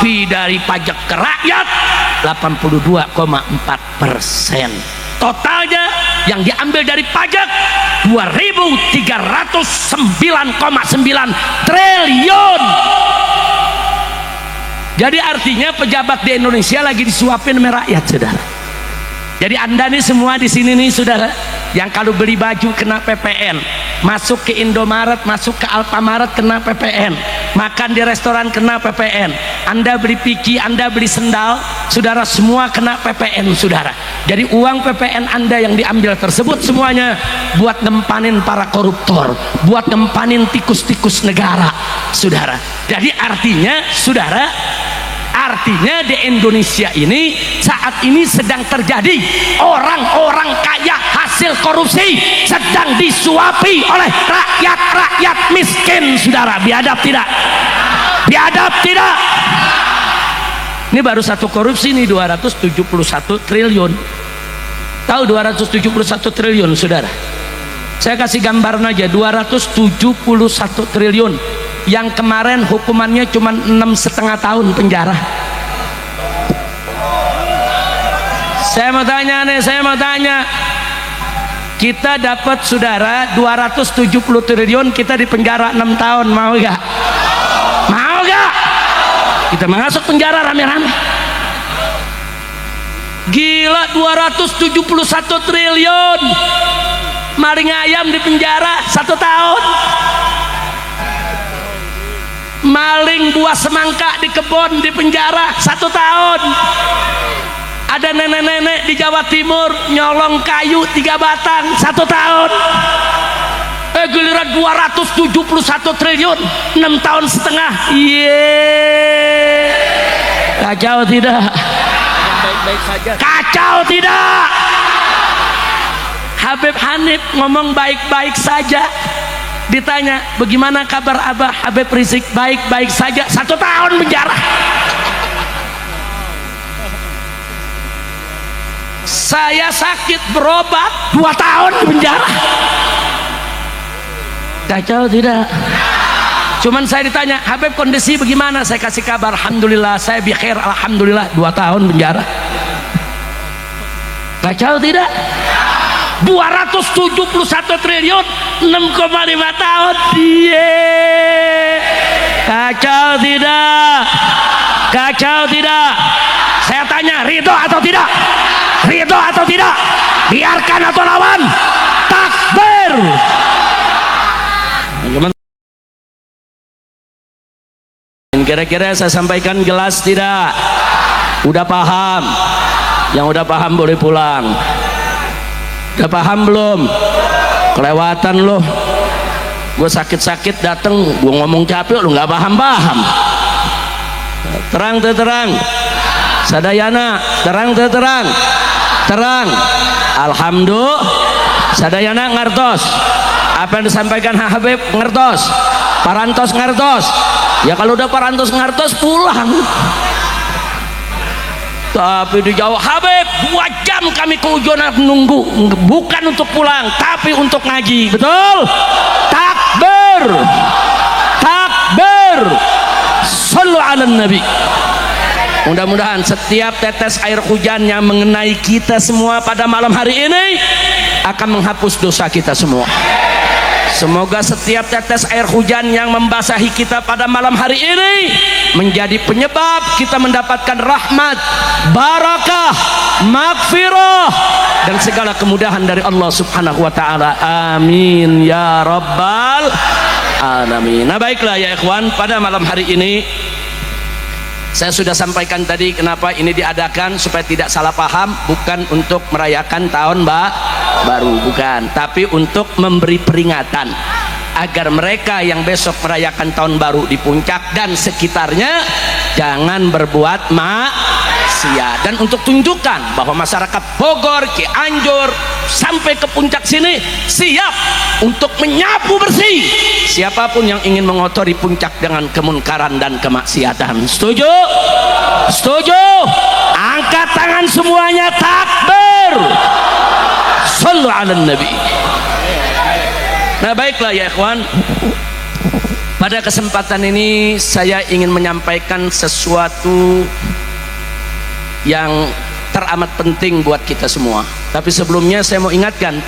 fee dari pajak ke rakyat 82,4%. Totalnya yang diambil dari pajak 2.309,9 triliun. Jadi artinya pejabat di Indonesia lagi disuapin sama rakyat, saudara. Jadi Anda nih semua di sini nih, saudara, yang kalau beli baju kena PPN, masuk ke Indomaret, masuk ke Alfamaret kena PPN, makan di restoran kena PPN, Anda beli piki, Anda beli sendal, saudara, semua kena PPN, saudara. Jadi uang PPN Anda yang diambil tersebut semuanya buat ngempanin para koruptor, buat ngempanin tikus-tikus negara, saudara. Jadi artinya, saudara, artinya di Indonesia ini saat ini sedang terjadi orang-orang kaya hasil korupsi sedang disuapi oleh rakyat miskin, saudara. Biadab tidak? Biadab tidak? Ini baru satu korupsi nih 271 triliun. Tahu 271 triliun, saudara? Saya kasih gambaran aja, 271 triliun yang kemarin hukumannya cuma 6,5 tahun penjara. Saya mau tanya nih, kita dapat, saudara, 270 triliun, kita di penjara 6 tahun, mau gak? Mau gak? Kita masuk penjara rame-rame. Gila, 271 triliun, maling ayam di penjara 1 tahun, maling buah semangka di kebun di penjara 1 tahun, ada nenek-nenek di Jawa Timur nyolong kayu 3 batang 1 tahun. Giliran 271 triliun 6 tahun setengah. Kacau tidak? Baik-baik saja. Kacau tidak? Habib Hanif ngomong baik-baik saja. Ditanya, bagaimana kabar Abah Habib Rizik? Baik-baik saja. 1 tahun penjara. Saya sakit berobat 2 tahun di penjara. Kacau tidak? Cuman saya ditanya, Habib kondisi bagaimana? Saya kasih kabar, alhamdulillah saya bikhair, alhamdulillah. 2 tahun penjara. Kacau tidak? 271 triliun 6,5 tahun. Kacau tidak? Kacau tidak? Saya tanya, ridho atau tidak? Ridho atau tidak? Biarkan atau lawan? Takbir. Kira-kira saya sampaikan jelas tidak? Udah paham? Yang udah paham boleh pulang. Udah paham belum? Kelewatan loh. Gue sakit-sakit dateng, gue ngomong capek, lu nggak paham-paham. Terang terang. Sadayana, terang terang. Terang. Alhamdulillah. Sadayana ngertos. Apa yang disampaikan Habib ngertos. Parantos ngertos. Ya kalau udah parantos ngertos pulang. Tapi dijawab, Habib 2 jam kami keujuan menunggu, bukan untuk pulang tapi untuk ngaji. Betul? Takbir, takbir, sallu ala nabi. Mudah-mudahan setiap tetes air hujan yang mengenai kita semua pada malam hari ini akan menghapus dosa kita semua. Semoga setiap tetes air hujan yang membasahi kita pada malam hari ini menjadi penyebab kita mendapatkan rahmat, barakah, maghfirah dan segala kemudahan dari Allah Subhanahu wa taala. Amin ya rabbal alamin. Nah, baiklah ya ikhwan, pada malam hari ini saya sudah sampaikan tadi kenapa ini diadakan, supaya tidak salah paham, bukan untuk merayakan tahun baru, bukan, tapi untuk memberi peringatan agar mereka yang besok merayakan tahun baru di puncak dan sekitarnya jangan berbuat maksiat, dan untuk tunjukkan bahwa masyarakat Bogor, Cianjur sampai ke puncak sini siap untuk menyapu bersih siapapun yang ingin mengotori puncak dengan kemunkaran dan kemaksiatan. Setuju? Setuju? Angkat tangan semuanya, takbir, sallu ala nabi. Nah baiklah ya ikhwan, Pada kesempatan ini saya ingin menyampaikan sesuatu yang teramat penting buat kita semua. Tapi sebelumnya saya mau ingatkan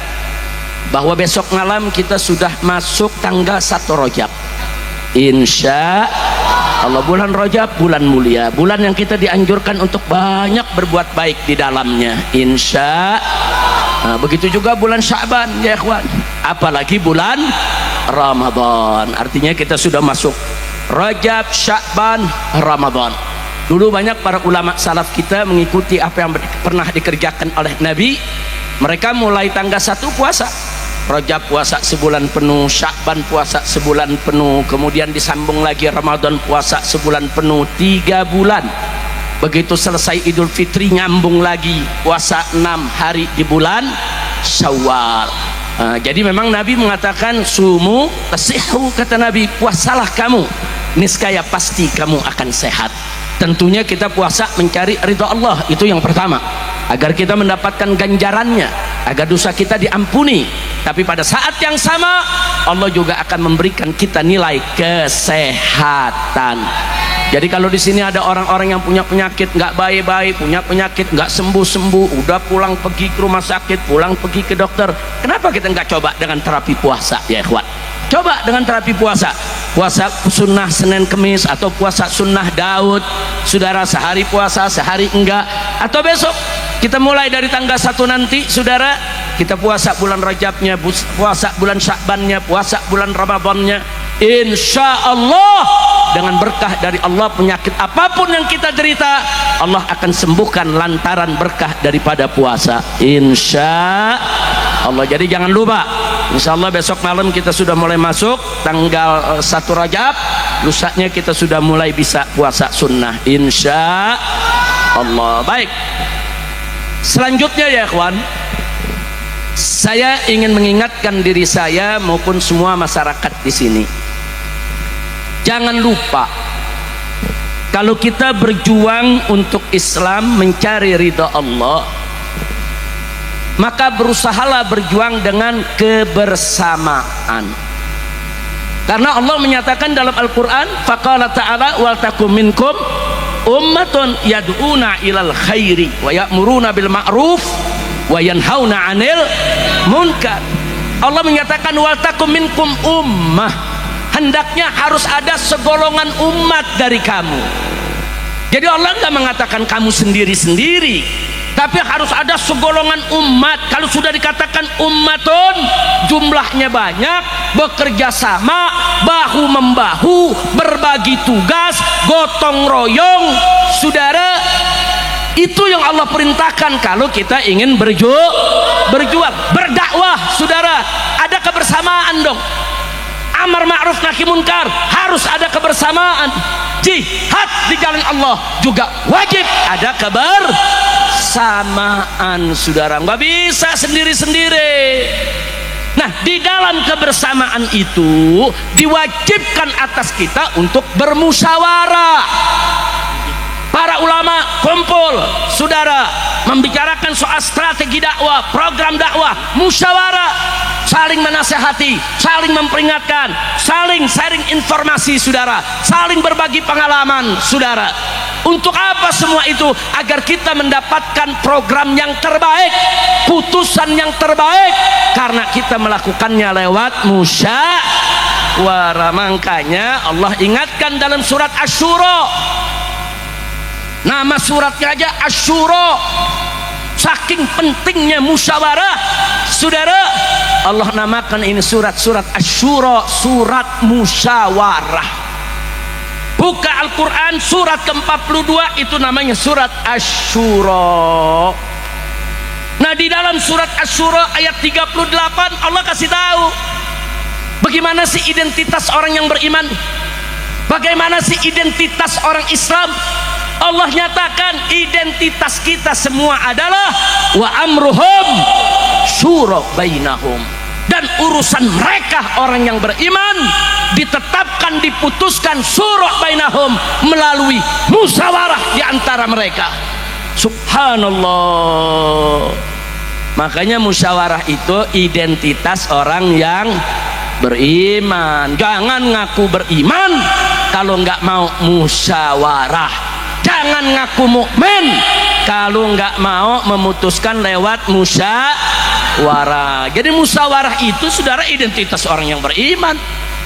bahwa besok malam kita sudah masuk tanggal 1 Rajab. Insya Allah bulan Rajab bulan mulia, bulan yang kita dianjurkan untuk banyak berbuat baik di dalamnya. Begitu juga bulan Sya'ban ya ikhwan, apalagi bulan Ramadan. Artinya kita sudah masuk Rajab, Sya'ban, Ramadan. Dulu banyak para ulama salaf kita mengikuti apa yang pernah dikerjakan oleh Nabi. Mereka mulai tanggal 1 puasa, Rajab puasa sebulan penuh, Sya'ban puasa sebulan penuh, kemudian disambung lagi Ramadan puasa sebulan penuh, 3 bulan. Begitu selesai Idul Fitri nyambung lagi puasa 6 hari di bulan Syawal. Jadi memang Nabi mengatakan sumu tasihhu, kata Nabi, puasalah kamu, niscaya pasti kamu akan sehat. Tentunya kita puasa mencari ridha Allah, itu yang pertama, agar kita mendapatkan ganjarannya, agar dosa kita diampuni. Tapi pada saat yang sama Allah juga akan memberikan kita nilai kesehatan. Jadi kalau di sini ada orang-orang yang punya penyakit nggak baik-baik, punya penyakit nggak sembuh-sembuh, udah pulang pergi ke rumah sakit, pulang pergi ke dokter, kenapa kita nggak coba dengan terapi puasa ya ikhwan? Coba dengan terapi puasa, puasa sunnah Senin Kemis atau puasa sunnah Daud, saudara, sehari puasa sehari enggak. Atau besok kita mulai dari tanggal 1 nanti, saudara, kita puasa bulan Rajabnya, puasa bulan Sya'bannya, puasa bulan Ramadannya. Insya Allah dengan berkah dari Allah, penyakit apapun yang kita derita Allah akan sembuhkan lantaran berkah daripada puasa, insya Allah. Jadi jangan lupa, insya Allah besok malam kita sudah mulai masuk tanggal 1 Rajab, lusanya kita sudah mulai bisa puasa sunnah, insya Allah. Baik, selanjutnya ya ikhwan, saya ingin mengingatkan diri saya maupun semua masyarakat di sini, jangan lupa kalau kita berjuang untuk Islam, mencari ridha Allah, maka berusahalah berjuang dengan kebersamaan. Karena Allah menyatakan dalam Al-Quran, faqala ta'ala wal takum minkum ummatun yad'una ilal khairi wa ya'muruna bil ma'ruf wa yanhauna 'anil munkar. Allah menyatakan wal takum minkum ummah, hendaknya harus ada segolongan umat dari kamu. Jadi Allah nggak mengatakan kamu sendiri-sendiri, tapi harus ada segolongan umat. Kalau sudah dikatakan ummatun, jumlahnya banyak, bekerja sama, bahu membahu, berbagi tugas, gotong royong, saudara. Itu yang Allah perintahkan kalau kita ingin berjuang, berdakwah, saudara. Ada kebersamaan dong. Amar ma'ruf nahi munkar harus ada kebersamaan. Jihad di jalan Allah juga wajib ada kebersamaan, saudara. Nggak bisa sendiri-sendiri. Nah, di dalam kebersamaan itu diwajibkan atas kita untuk bermusyawarah. Para ulama kumpul, saudara, membicarakan soal strategi dakwah, program dakwah, musyawarah, saling menasehati, saling memperingatkan, saling sharing informasi, saudara, saling berbagi pengalaman, saudara. Untuk apa semua itu? Agar kita mendapatkan program yang terbaik, putusan yang terbaik, karena kita melakukannya lewat musyawarah. Makanya Allah ingatkan dalam surat Asy-Syura, nama suratnya aja Asy-Syura, saking pentingnya musyawarah, saudara. Allah namakan ini surat-surat Asy-Syura, surat musyawarah. Buka Al-Quran surat ke-42, itu namanya surat Asy-Syura. Nah, di dalam surat Asy-Syura ayat 38 Allah kasih tahu bagaimana sih identitas orang yang beriman, bagaimana sih identitas orang Islam. Allah nyatakan identitas kita semua adalah wa amruhum syura bainahum, dan urusan mereka orang yang beriman ditetapkan, diputuskan syura bainahum melalui musyawarah di antara mereka. Subhanallah. Makanya musyawarah itu identitas orang yang beriman. Jangan ngaku beriman kalau nggak mau musyawarah. Jangan ngaku mukmin kalau nggak mau memutuskan lewat musyawarah. Jadi musyawarah itu saudara identitas orang yang beriman,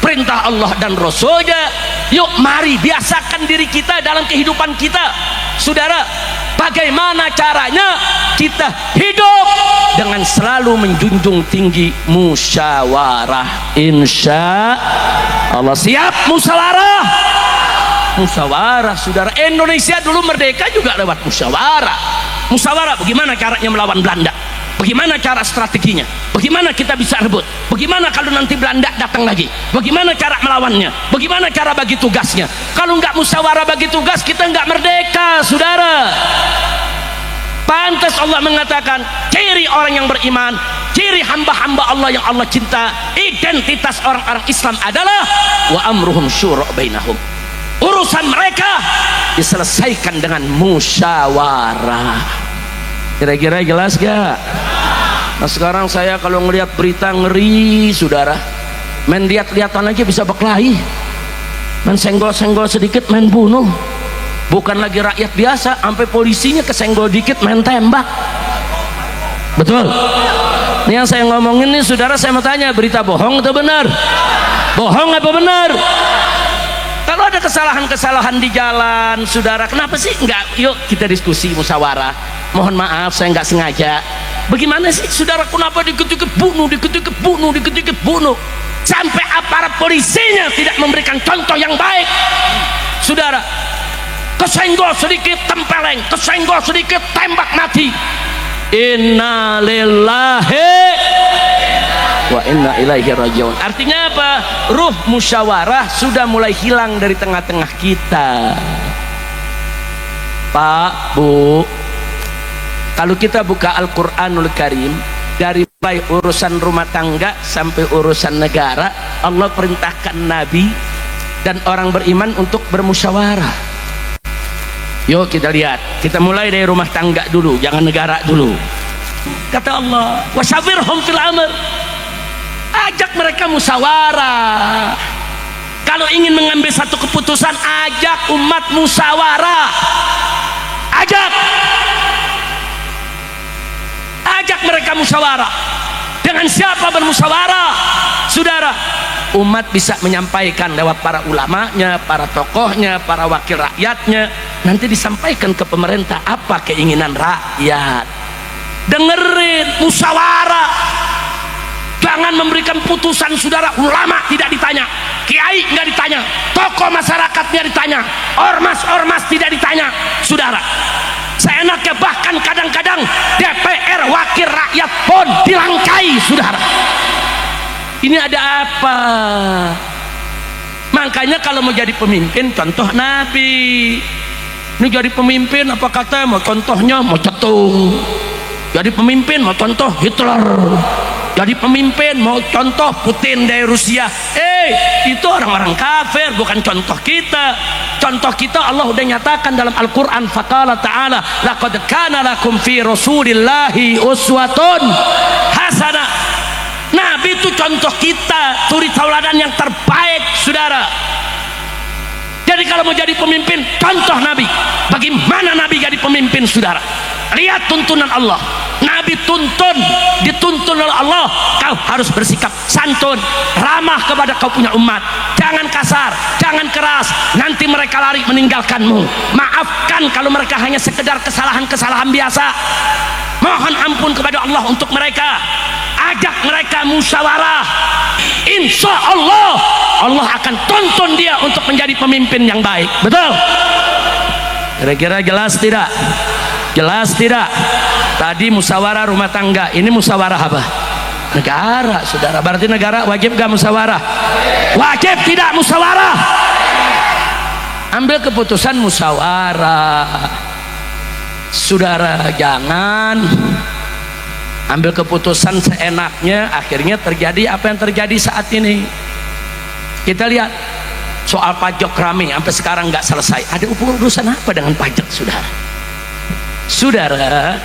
perintah Allah dan Rasulnya. Yuk mari biasakan diri kita dalam kehidupan kita saudara. Bagaimana caranya kita hidup dengan selalu menjunjung tinggi musyawarah. Insya Allah. Siap musyawarah? Musyawarah saudara. Indonesia dulu merdeka juga lewat musyawarah. Musyawarah bagaimana caranya melawan Belanda, bagaimana cara strateginya, bagaimana kita bisa rebut, bagaimana kalau nanti Belanda datang lagi, bagaimana cara melawannya, bagaimana cara bagi tugasnya. Kalau nggak musyawarah bagi tugas, kita nggak merdeka saudara. Pantas Allah mengatakan ciri orang yang beriman, ciri hamba-hamba Allah yang Allah cinta, identitas orang-orang Islam adalah wa amruhum syura bainahum. Urusan mereka diselesaikan dengan musyawarah. Kira-kira jelas gak? Nah sekarang saya kalau ngelihat berita ngeri saudara, main lihat-lihatan aja bisa berkelahi, main senggol-senggol sedikit main bunuh. Bukan lagi rakyat biasa, sampai polisinya kesenggol dikit main tembak. Betul? Ini yang saya ngomongin nih saudara, saya mau tanya, berita bohong atau benar? Bohong apa benar? Kalau ada kesalahan-kesalahan di jalan saudara, kenapa sih enggak yuk kita diskusi musyawarah? Mohon maaf saya nggak sengaja. Bagaimana sih saudara, kenapa dikit-dikit bunuh, dikit-dikit bunuh, dikit-dikit bunuh, sampai aparat polisinya tidak memberikan contoh yang baik saudara. Kesenggol sedikit tempeleng, kesenggol sedikit tembak mati. Inna lillahi wa inna ilaihi rajiun. Artinya apa? Ruh musyawarah sudah mulai hilang dari tengah-tengah kita. Pak, Bu, kalau kita buka Al-Quranul Karim, dari mulai urusan rumah tangga sampai urusan negara, Allah perintahkan Nabi dan orang beriman untuk bermusyawarah. Yuk kita lihat, kita mulai dari rumah tangga dulu, jangan negara dulu. Kata Allah, wasyawirhum fil amr, ajak mereka musyawarah. Kalau ingin mengambil satu keputusan, ajak umat musyawarah. Ajak mereka musyawarah. Dengan siapa bermusyawarah saudara? Umat bisa menyampaikan lewat para ulamanya, para tokohnya, para wakil rakyatnya. Nanti disampaikan ke pemerintah apa keinginan rakyat. Dengerin musyawarah. Jangan memberikan putusan saudara, ulama tidak ditanya, kiai nggak ditanya, tokoh masyarakatnya ditanya, ormas-ormas tidak ditanya saudara. Seenaknya, bahkan kadang-kadang DPR wakil rakyat pun dilangkai saudara. Ini ada apa? Makanya kalau mau jadi pemimpin, contoh Nabi. Ini jadi pemimpin apa kata mau contohnya mau cetung. Jadi pemimpin mau contoh Hitler. Jadi pemimpin mau contoh Putin dari Rusia. Itu orang-orang kafir, bukan contoh kita. Contoh kita Allah udah nyatakan dalam Al-Quran. Faqala ta'ala laqad kana lakum fi rasulillahi uswatun hasanah. Nabi itu contoh kita, suri tauladan yang terbaik saudara. Jadi kalau mau jadi pemimpin, contoh Nabi. Bagaimana Nabi jadi pemimpin saudara? Lihat tuntunan Allah. Nabi dituntun oleh Allah, kau harus bersikap santun, ramah kepada kau punya umat, jangan kasar, jangan keras, nanti mereka lari meninggalkanmu. Maafkan kalau mereka hanya sekedar kesalahan-kesalahan biasa, mohon ampun kepada Allah untuk mereka. Ajak mereka musyawarah, insya Allah Allah akan tuntun dia untuk menjadi pemimpin yang baik. Betul? Kira-kira jelas tidak? Jelas tidak? Tadi musyawarah rumah tangga, ini musyawarah apa? Negara saudara. Berarti negara wajib gak musyawarah? Wajib tidak musyawarah? Ambil keputusan musyawarah saudara. Jangan ambil keputusan seenaknya, akhirnya terjadi apa yang terjadi saat ini. Kita lihat soal pajak rame sampai sekarang nggak selesai. Ada urusan apa dengan pajak saudara? Saudara,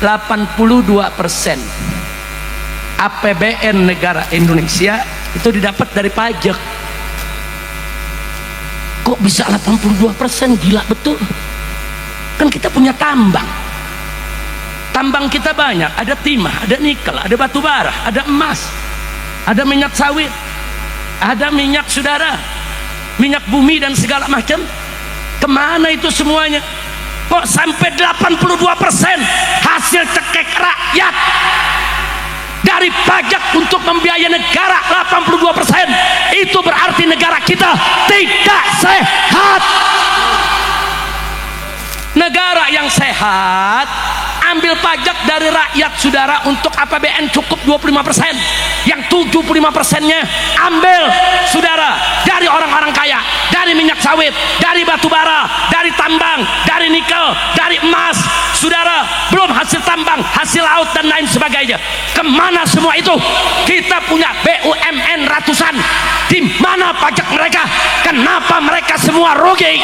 82% APBN negara Indonesia itu didapat dari pajak. Kok bisa 82%? Gila betul. Kan kita punya tambang. Tambang kita banyak, ada timah, ada nikel, ada batu bara, ada emas, ada minyak sawit, ada minyak saudara, minyak bumi dan segala macam. Kemana itu semuanya? Kok sampai 82% hasil cekek rakyat dari pajak untuk membiayai negara 82%? Itu berarti negara kita tidak sehat. Negara yang sehat ambil pajak dari rakyat saudara, untuk APBN cukup 25%, yang 75%-nya ambil saudara dari orang-orang kaya, dari minyak sawit, dari batu bara, dari tambang, dari nikel, dari emas saudara, belum hasil tambang, hasil laut dan lain sebagainya. Kemana semua itu? Kita punya BUMN ratusan, di mana pajak mereka? Kenapa mereka semua rugi?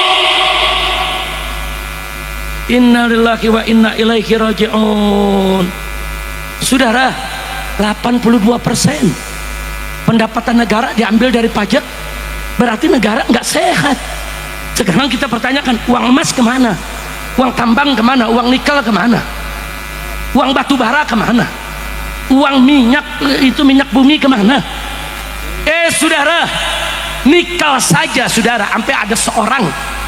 Inna lillahi wa inna ilaihi raji'un. Saudara, 82% pendapatan negara diambil dari pajak, berarti negara nggak sehat. Sekarang kita pertanyakan, uang emas kemana? Uang tambang kemana? Uang nikel kemana? Uang batu bara kemana? Uang minyak, itu minyak bumi kemana? Saudara, nikel saja saudara, sampai ada seorang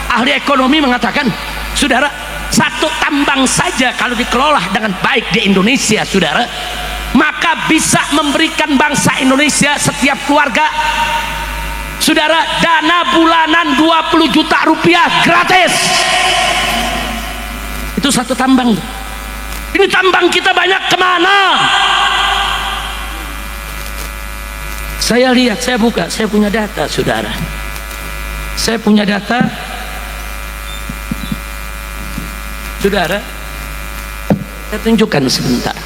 ahli ekonomi mengatakan, saudara, satu tambang saja kalau dikelola dengan baik di Indonesia saudara, maka bisa memberikan bangsa Indonesia setiap keluarga saudara dana bulanan 20 juta rupiah gratis. Itu satu tambang. Ini tambang kita banyak kemana? Saya lihat, saya buka, saya punya data saudara, saya punya data saudara, saya tunjukkan sebentar.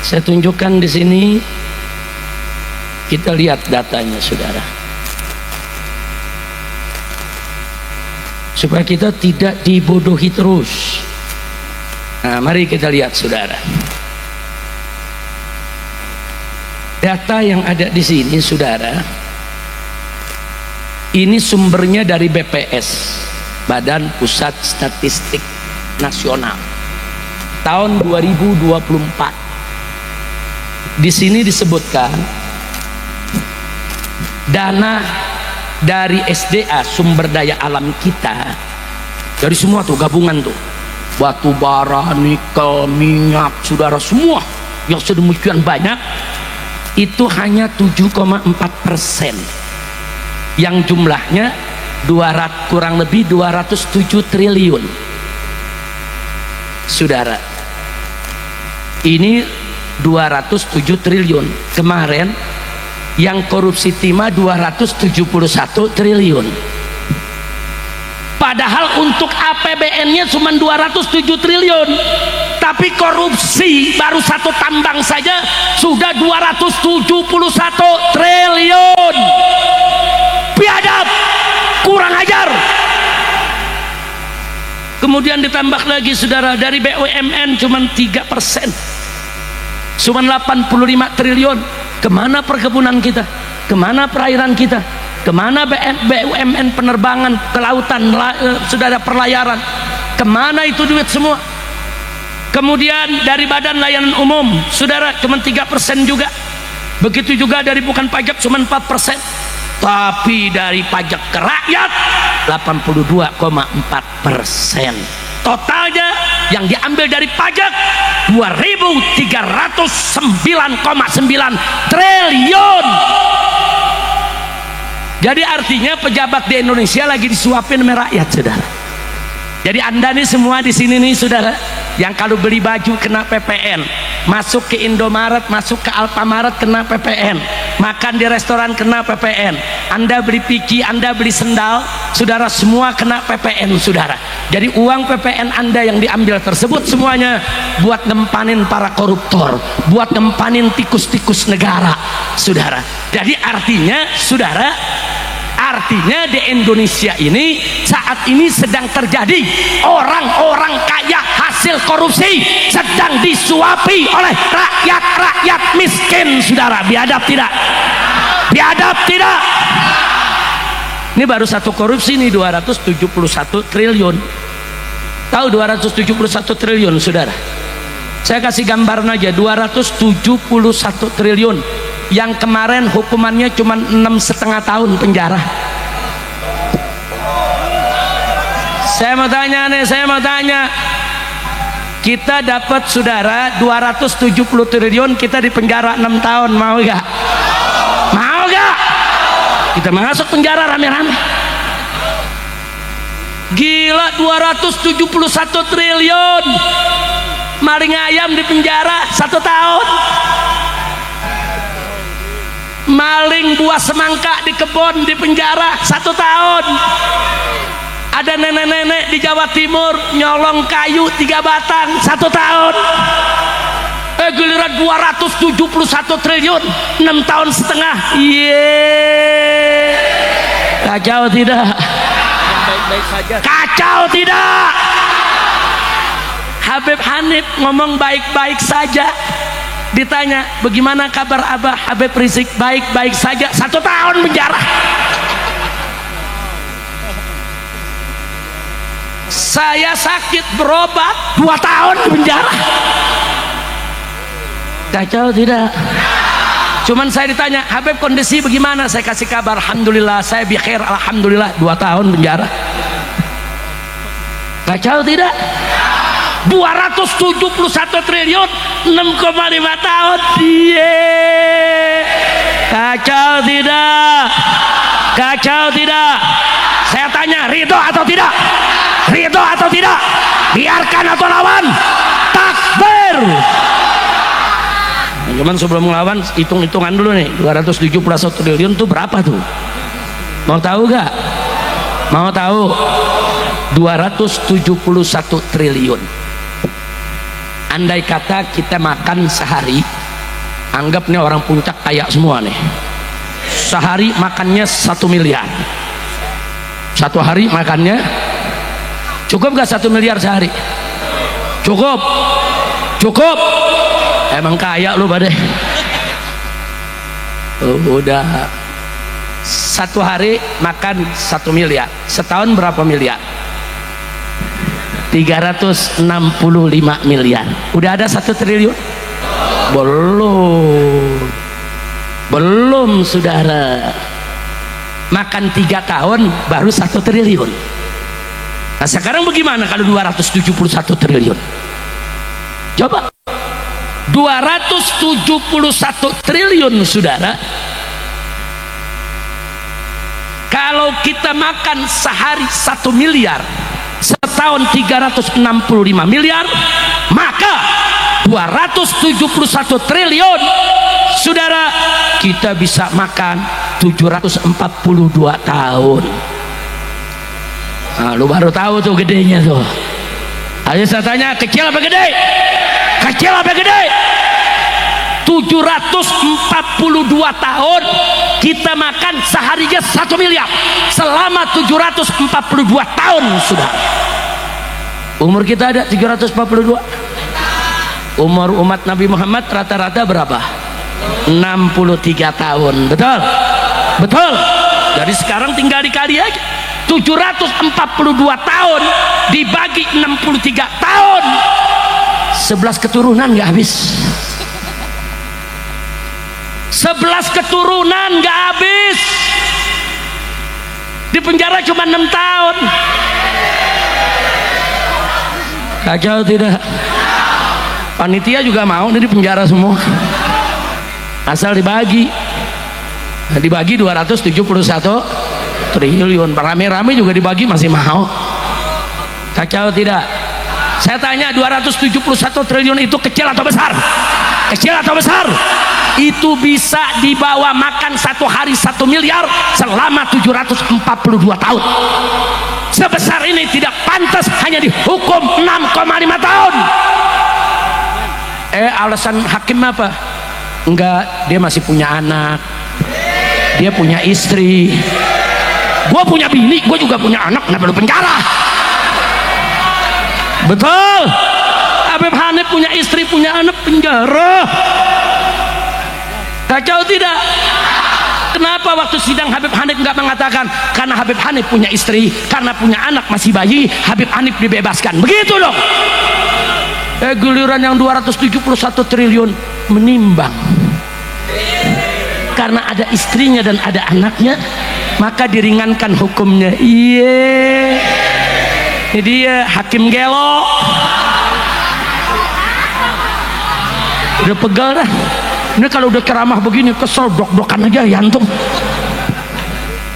Saya tunjukkan di sini, kita lihat datanya saudara, supaya kita tidak dibodohi terus. Nah, mari kita lihat saudara, data yang ada di sini saudara, ini sumbernya dari BPS, Badan Pusat Statistik Nasional, tahun 2024. Di sini disebutkan dana dari SDA, sumber daya alam kita, dari semua tuh gabungan tuh, batu bara, nikel, minyak saudara, semua yang sedemikian banyak, itu hanya 7,4%, yang jumlahnya kurang lebih 207 triliun saudara. Ini 207 triliun. Kemarin yang korupsi timah 271 triliun. Padahal untuk APBN-nya cuma 207 triliun, tapi korupsi baru satu tambang saja sudah 271 triliun. Biadab, kurang ajar. Kemudian ditambah lagi saudara, dari BUMN cuma 3%, cuma 85 triliun. Kemana perkebunan kita? Kemana perairan kita? Kemana BUMN penerbangan, kelautan, saudara, perlayaran? Kemana itu duit semua? Kemudian dari Badan Layanan Umum saudara cuma 3% juga. Begitu juga dari bukan pajak cuma 4%. Tapi dari pajak ke rakyat 82,4%. Totalnya yang diambil dari pajak 2.309,9 triliun. Jadi artinya pejabat di Indonesia lagi disuapin sama rakyat saudara. Jadi anda nih semua di sini nih saudara, yang kalau beli baju kena PPN, masuk ke Indomaret, masuk ke Alfamaret kena PPN, makan di restoran kena PPN, anda beli piki, anda beli sendal saudara, semua kena PPN saudara. Jadi uang PPN anda yang diambil tersebut semuanya buat ngempanin para koruptor, buat ngempanin tikus-tikus negara saudara. Jadi artinya saudara, artinya di Indonesia ini saat ini sedang terjadi orang-orang kaya hasil hasil korupsi sedang disuapi oleh rakyat miskin. Saudara, biadab tidak? Biadab tidak? Ini baru satu korupsi nih 271 triliun. Tahu 271 triliun, saudara? Saya kasih gambaran aja, 271 triliun yang kemarin hukumannya cuma 6,5 tahun penjara. Saya mau tanya, kita dapat, saudara, 270 triliun, kita di penjara 6 tahun, mau gak? Mau gak? Kita masuk penjara rame-rame. Gila, 271 triliun. Maling ayam di penjara 1 tahun. Maling buah semangka di kebun di penjara 1 tahun. Ada nenek-nenek di Jawa Timur nyolong kayu 3 batang 1 tahun. Giliran 271 triliun 6 tahun setengah. Kacau tidak? Baik-baik saja. Kacau tidak? Habib Hanif ngomong baik-baik saja. Ditanya, bagaimana kabar Abah? Habib Rizik, baik-baik saja. 1 tahun penjara. Saya sakit berobat 2 tahun di penjara. Kacau tidak? Cuman saya ditanya, Habib kondisi bagaimana? Saya kasih kabar, alhamdulillah saya bikhair, alhamdulillah. 2 tahun penjara. Kacau tidak? 271 triliun 6,5 tahun. Kacau tidak? Kacau tidak? Saya tanya, ridho atau tidak? Ridho atau tidak? Biarkan atau lawan? Takbir. Cuman sebelum melawan, hitung-hitungan dulu nih, 271 triliun itu berapa tuh? Mau tahu gak? Mau tahu? 271 triliun. Andai kata kita makan sehari, anggap nih orang puncak kaya semua nih, sehari makannya 1 miliar. 1 hari makannya cukup gak 1 miliar sehari? Cukup? Cukup? Emang kaya lu badai. Udah 1 hari makan 1 miliar, setahun berapa miliar? 365 miliar. Udah ada 1 triliun? Belum, saudara. Makan 3 tahun baru 1 triliun. Nah sekarang bagaimana kalau 271 triliun? Coba 271 triliun, saudara. Kalau kita makan sehari 1 miliar, setahun 365 miliar, maka 271 triliun, saudara, kita bisa makan 742 tahun. Nah, lu baru tahu tuh gedenya tuh. Ayo saya tanya, kecil apa gede? Kecil apa gede? 742 tahun kita makan seharinya 1 miliar selama 742 tahun, sudah. Umur kita ada 742. Umur umat Nabi Muhammad rata-rata berapa? 63 tahun. Betul? Betul. Jadi sekarang tinggal dikali aja, 742 tahun dibagi 63 tahun, 11 keturunan gak habis. 11 keturunan gak habis. Di penjara cuma 6 tahun. Kacau tidak? Panitia juga mau nih di penjara semua, asal dibagi. Nah, dibagi 271 triliun, rame-rame juga dibagi masih mau. Kacau tidak? Saya tanya, 271 triliun itu kecil atau besar? Kecil atau besar? Itu bisa dibawa makan 1 hari 1 miliar selama 742 tahun. Sebesar ini tidak pantas hanya dihukum 6,5 tahun. Alasan hakim apa? Enggak, dia masih punya anak, dia punya istri. Gue punya bini, gue juga punya anak, kenapa lu penjara? Betul? Habib Hanif punya istri, punya anak, penjara. Kacau tidak? Kenapa waktu sidang Habib Hanif nggak mengatakan karena Habib Hanif punya istri, karena punya anak masih bayi, Habib Hanif dibebaskan? Begitu dong. Giliran yang 271 triliun menimbang karena ada istrinya dan ada anaknya, maka diringankan hukumnya. Iya, ini dia hakim gelo. Udah pegal dah. Ini kalau udah ceramah begini kesel, dok-dokan aja yantum.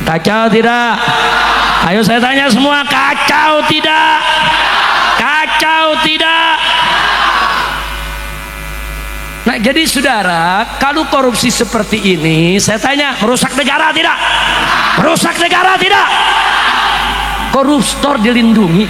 Kacau tidak? Ayo saya tanya semua, kacau tidak? Kacau tidak? Nah jadi saudara, kalau korupsi seperti ini, saya tanya, merusak negara tidak? Merusak negara tidak? Koruptor dilindungi,